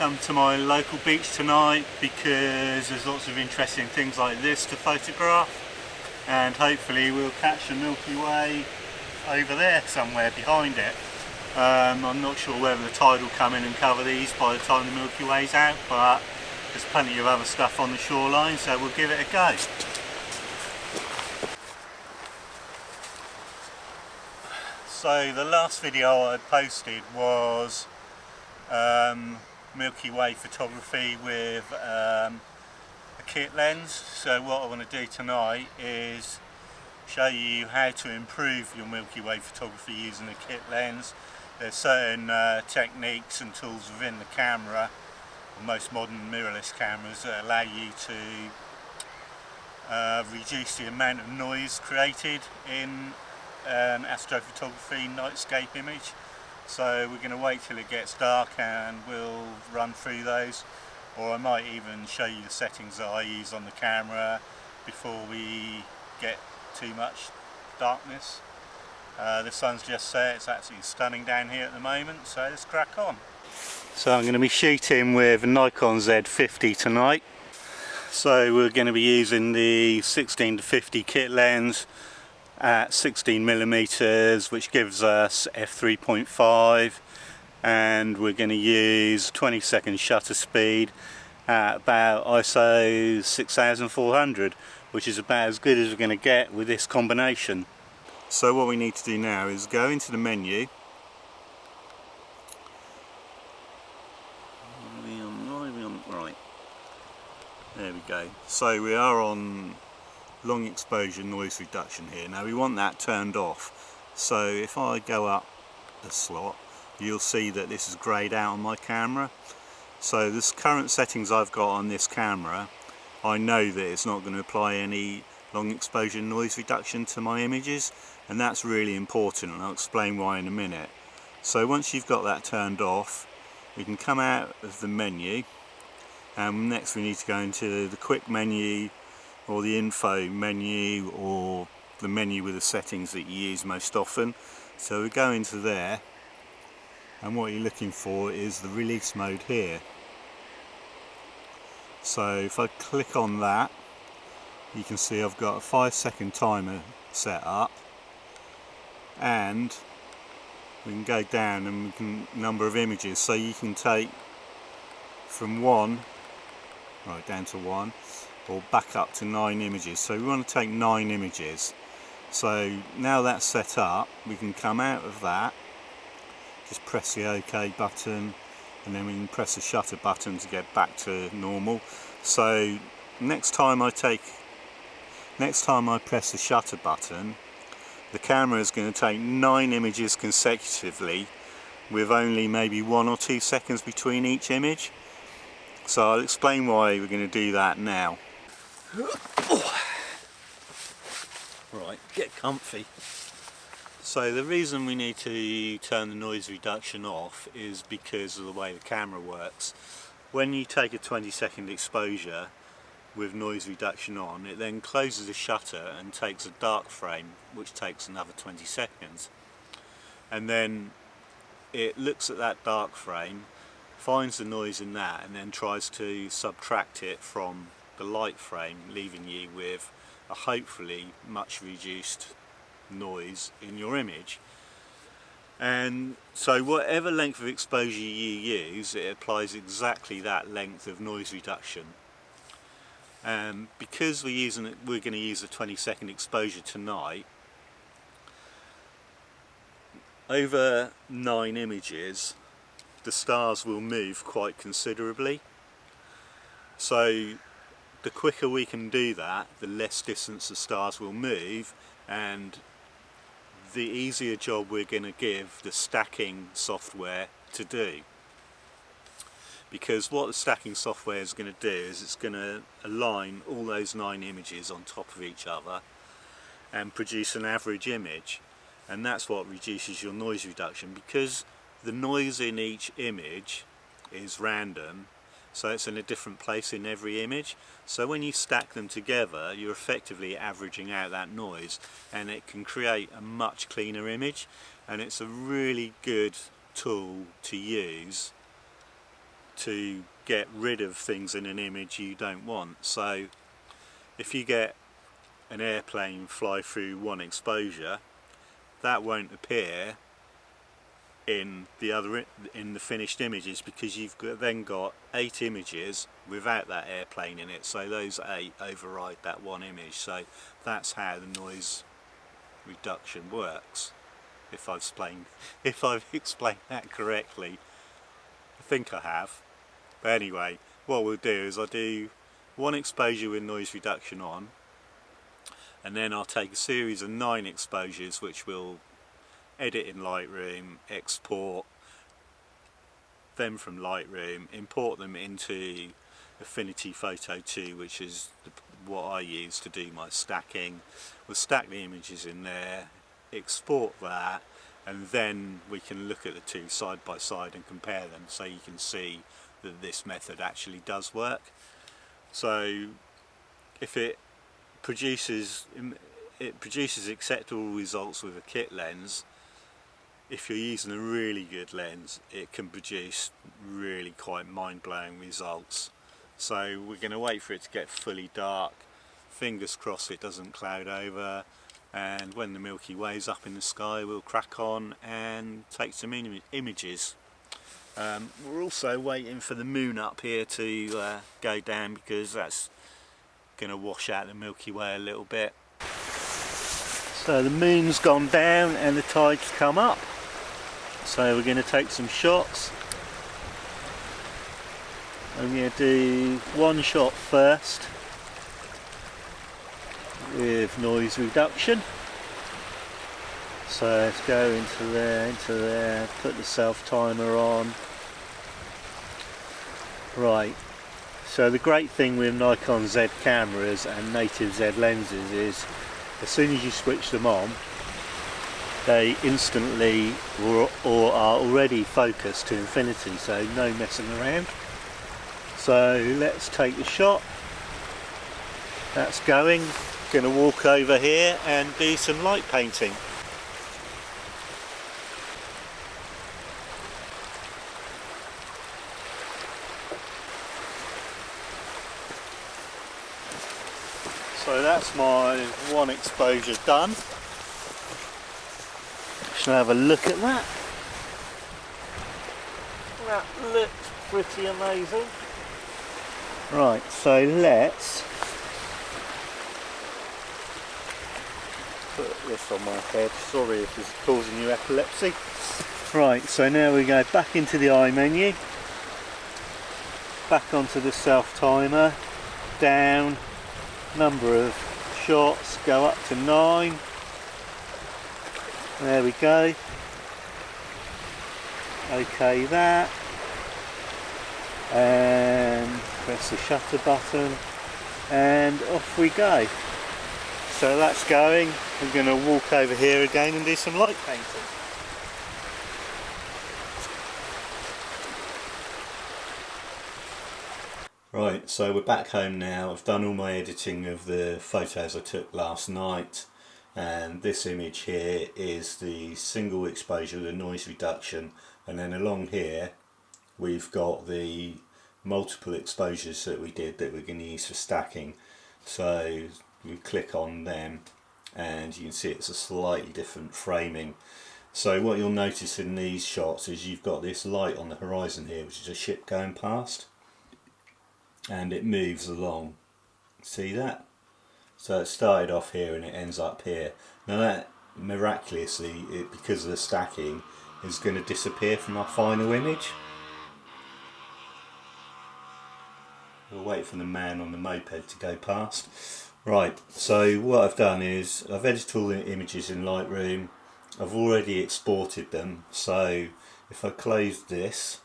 come to my local beach tonight because there's lots of interesting things like this to photograph, and hopefully we'll catch the Milky Way over there somewhere behind it. I'm not sure whether the tide will come in and cover these by the time the Milky Way's out, but there's plenty of other stuff on the shoreline, so we'll give it a go. So the last video I posted was Milky Way photography with a kit lens. So what I want to do tonight is show you how to improve your Milky Way photography using a kit lens. There's certain techniques and tools within the camera, most modern mirrorless cameras, that allow you to reduce the amount of noise created in astrophotography nightscape image. So we're going to wait till it gets dark and we'll run through those, or I might even show you the settings that I use on the camera before we get too much darkness. The sun's just set, it's absolutely stunning down here at the moment, so let's crack on. So I'm going to be shooting with Nikon Z50 tonight. So we're going to be using the 16-50 kit lens at 16mm, which gives us f3.5, and we're going to use 20-second shutter speed at about ISO 6400, which is about as good as we're going to get with this combination. So what we need to do now is go into the menu. Right, there we go. So we are on long exposure noise reduction here. Now we want that turned off. So if I go up the slot, you'll see that this is greyed out on my camera. So this current settings I've got on this camera, I know that it's not going to apply any long exposure noise reduction to my images, and that's really important, and I'll explain why in a minute. So once you've got that turned off, we can come out of the menu, and next we need to go into the quick menu or the info menu or the menu with the settings that you use most often. So we go into there, and what you're looking for is the release mode here. So if I click on that, you can see I've got a 5-second timer set up, and we can go down and we can number of images, so you can take from 1 right down to 1 or back up to 9 images. So we want to take 9 images. So now that's set up, we can come out of that, just press the OK button, and then we can press the shutter button to get back to normal. So next time I press the shutter button, the camera is going to take 9 images consecutively with only maybe 1 or 2 seconds between each image. So I'll explain why we're going to do that now. Right, get comfy. So the reason we need to turn the noise reduction off is because of the way the camera works. When you take a 20-second exposure with noise reduction on, it then closes the shutter and takes a dark frame, which takes another 20 seconds. And then it looks at that dark frame, finds the noise in that, and then tries to subtract it from the light frame, leaving you with a hopefully much reduced noise in your image. And so whatever length of exposure you use, it applies exactly that length of noise reduction. Because we're going to use a 20-second exposure tonight, over 9 images the stars will move quite considerably. So the quicker we can do that, the less distance the stars will move, and the easier job we're going to give the stacking software to do. Because what the stacking software is going to do is it's going to align all those 9 images on top of each other and produce an average image, and that's what reduces your noise reduction, because the noise in each image is random, so it's in a different place in every image. So when you stack them together, you're effectively averaging out that noise, and it can create a much cleaner image, and it's a really good tool to use to get rid of things in an image you don't want. So if you get an airplane fly through one exposure, that won't appear in the finished images, because you've then got 8 images without that airplane in it, so those 8 override that one image. So that's how the noise reduction works, if I've explained that correctly. I think I have. But anyway, what we'll do is I'll do one exposure with noise reduction on, and then I'll take a series of 9 exposures which will edit in Lightroom, export them from Lightroom, import them into Affinity Photo 2, which is what I use to do my stacking. We'll stack the images in there, export that, and then we can look at the two side by side and compare them, so you can see that this method actually does work. So if it produces acceptable results with a kit lens, if you're using a really good lens, it can produce really quite mind-blowing results. So we're going to wait for it to get fully dark, fingers crossed it doesn't cloud over, and when the Milky Way is up in the sky we'll crack on and take some images. We're also waiting for the moon up here to go down, because that's going to wash out the Milky Way a little bit. So the moon's gone down and the tide's come up. So we're going to take some shots. I'm going to do one shot first with noise reduction. So let's go into there, put the self timer on. Right, so the great thing with Nikon Z cameras and native Z lenses is, as soon as you switch them on, they instantly or are already focused to infinity, so no messing around. So let's take the shot. That's going. Going to walk over here and do some light painting. So that's my one exposure done. Just have a look at that. That looks pretty amazing. Right, so let's put this on my head. Sorry if this is causing you epilepsy. Right, so now we go back into the eye menu, back onto the self timer, down, number of shots, go up to 9. There we go. OK that, and press the shutter button and off we go. So that's going. We're going to walk over here again and do some light painting. Right, so we're back home now. I've done all my editing of the photos I took last night, and this image here is the single exposure with the noise reduction, and then along here we've got the multiple exposures that we did that we're going to use for stacking. So you click on them and you can see it's a slightly different framing. So what you'll notice in these shots is you've got this light on the horizon here, which is a ship going past, and it moves along. See that? So it started off here and it ends up here. Now that miraculously, because of the stacking, is going to disappear from our final image. We'll wait for the man on the moped to go past. Right, so what I've done is I've edited all the images in Lightroom. I've already exported them, so if I close this,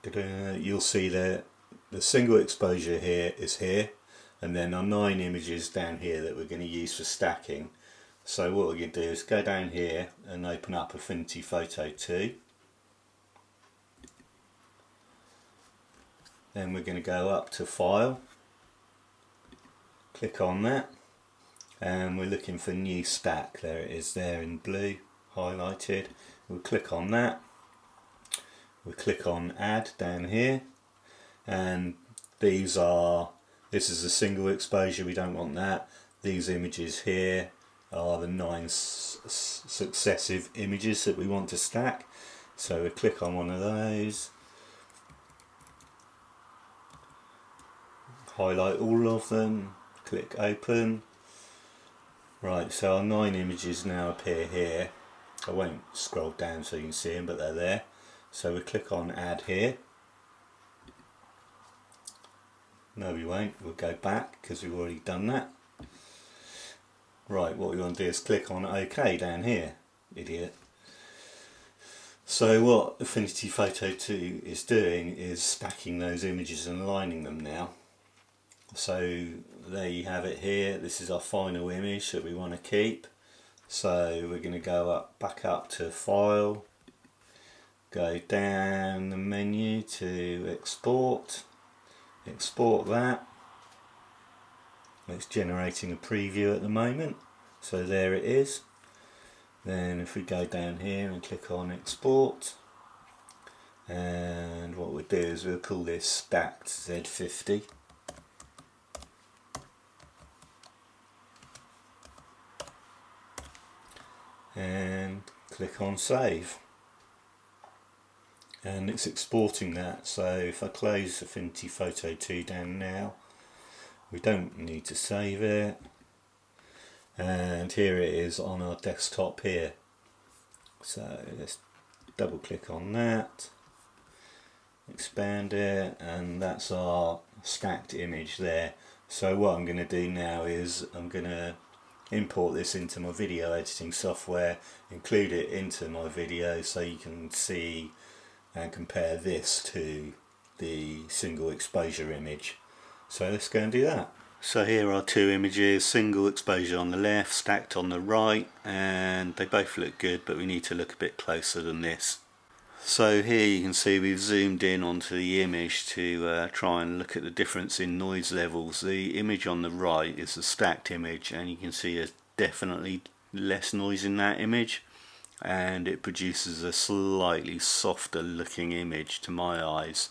you'll see that the single exposure here is here, and then our 9 images down here that we're going to use for stacking. So what we're going to do is go down here and open up Affinity Photo 2. Then we're going to go up to File, click on that, and we're looking for New Stack. There it is there in blue, highlighted. We'll click on that. We click on add down here, and this is a single exposure, we don't want that. These images here are the 9 successive images that we want to stack. So we click on one of those, highlight all of them, click open. Right, so our 9 images now appear here. I won't scroll down so you can see them, but they're there. So we click on add here. No, we won't, we'll go back because we've already done that. Right, what we want to do is click on OK down here, idiot. So what Affinity Photo 2 is doing is stacking those images and aligning them now. So there you have it here. This is our final image that we want to keep. So we're going to go back up to File, go down the menu to Export, export that. It's generating a preview at the moment, so there it is. Then if we go down here and click on Export, and what we'll do is we'll call this Stacked Z50. And click on Save. And it's exporting that, so if I close Affinity Photo 2 down now, we don't need to save it. And here it is on our desktop here. So let's double click on that, expand it, and that's our stacked image there. So what I'm going to do now is I'm going to import this into my video editing software, include it into my video so you can see and compare this to the single exposure image. So let's go and do that. So here are 2 images, single exposure on the left, stacked on the right, and they both look good, but we need to look a bit closer than this. So here you can see we've zoomed in onto the image to try and look at the difference in noise levels. The image on the right is the stacked image, and you can see there's definitely less noise in that image, and it produces a slightly softer looking image to my eyes.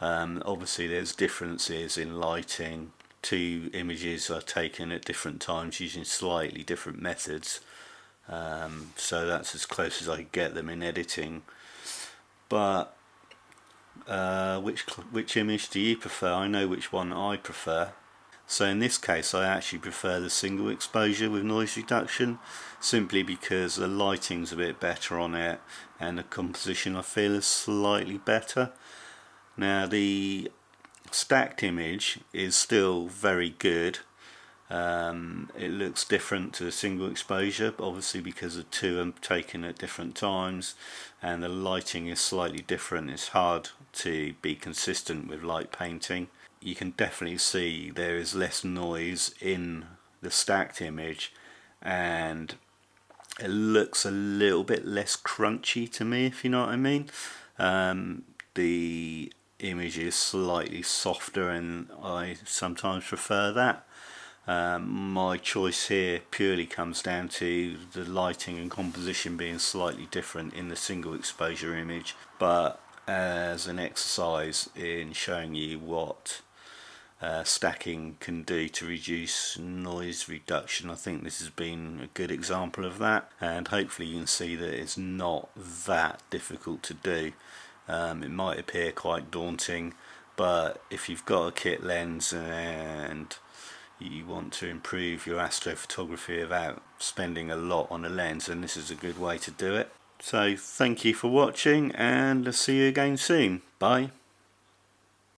Obviously there's differences in lighting. 2 images are taken at different times using slightly different methods, so that's as close as I can get them in editing. But which image do you prefer? I know which one I prefer. So in this case I actually prefer the single exposure with noise reduction, simply because the lighting's a bit better on it and the composition I feel is slightly better. Now the stacked image is still very good. It looks different to the single exposure, but obviously because the 2 are taken at different times and the lighting is slightly different, it's hard to be consistent with light painting. You can definitely see there is less noise in the stacked image, and it looks a little bit less crunchy to me, if you know what I mean. The image is slightly softer and I sometimes prefer that. My choice here purely comes down to the lighting and composition being slightly different in the single exposure image, but as an exercise in showing you what stacking can do to reduce noise reduction, I think this has been a good example of that, and hopefully you can see that it's not that difficult to do. It might appear quite daunting, but if you've got a kit lens and you want to improve your astrophotography without spending a lot on a lens, then this is a good way to do it. So thank you for watching, and I'll see you again soon. Bye.